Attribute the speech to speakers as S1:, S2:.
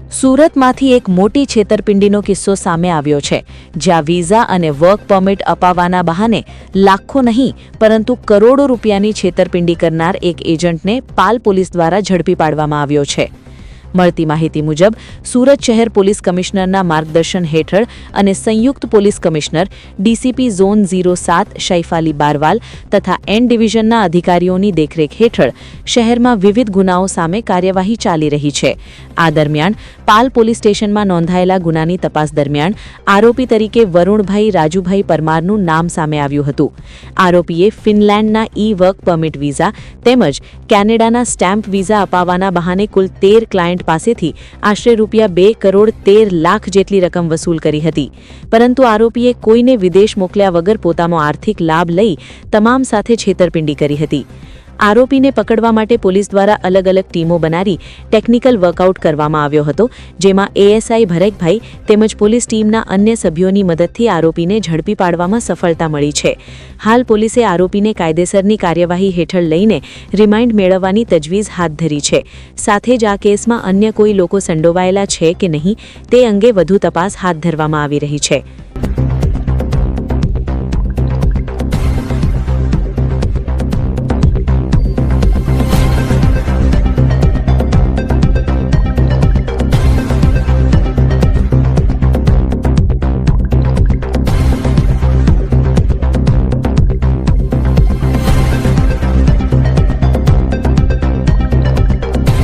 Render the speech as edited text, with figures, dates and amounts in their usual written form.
S1: સુરતમાંથી એક મોટી છેતરપિંડીનો કિસ્સો સામે આવ્યો છે, જ્યાં વિઝા અને વર્ક પરમિટ અપાવવાના બહાને લાખો નહીં પરંતુ કરોડો રૂપિયાની છેતરપિંડી કરનાર એક એજન્ટને પાલ પોલીસ દ્વારા ઝડપી પાડવામાં આવ્યો છે। મળતી માહિતી મુજબ સુરત શહેર પોલીસ કમિશનરના માર્ગદર્શન હેઠળ અને સંયુક્ત police commissioner DCP zone 07 Shaifali Barwal તથા એન ડિવિઝનના અધિકારીઓની દેખરેખ હેઠળ શહેરમાં વિવિધ ગુનાઓ સામે કાર્યવાહી ચાલી રહી છે। આ દરમિયાન પાલ પોલીસ સ્ટેશનમાં નોંધાયેલા ગુનાની તપાસ દરમિયાન આરોપી તરીકે વરુણભાઈ રાજુભાઈ પરમારનું નામ સામે આવ્યું હતું। આરોપીએ ફિનલેન્ડના વર્ક પરમિટ વિઝા તેમજ કેનેડાના સ્ટેમ્પ વિઝા અપાવવાના બહાને કુલ 13 ક્લાયન્ટ પાસેથી આશરે ₹2 કરોડ 13 લાખ જેટલી રકમ વસૂલ કરી હતી, પરંતુ આરોપીએ કોઈને વિદેશ મોકલ્યા વગર પોતાનો આર્થિક લાભ લઈ તમામ સાથે છેતરપિંડી કરી હતી। આરોપીને પકડવા માટે પોલીસ દ્વારા અલગ અલગ ટીમો બનાવી ટેકનિકલ વર્કઆઉટ કરવામાં આવ્યો હતો, જેમાં એએસઆઈ ભરેકભાઈ તેમજ પોલીસ ટીમના અન્ય સભ્યોની મદદથી આરોપીને ઝડપી પાડવામાં સફળતા મળી છે। હાલ પોલીસે આરોપીને કાયદેસરની કાર્યવાહી હેઠળ લઈને રિમાન્ડ મેળવવાની તજવીજ હાથ ધરી છે। સાથે જ આ કેસમાં અન્ય કોઈ લોકો સંડોવાયેલા છે કે નહીં તે અંગે વધુ તપાસ હાથ ધરવામાં આવી રહી છે।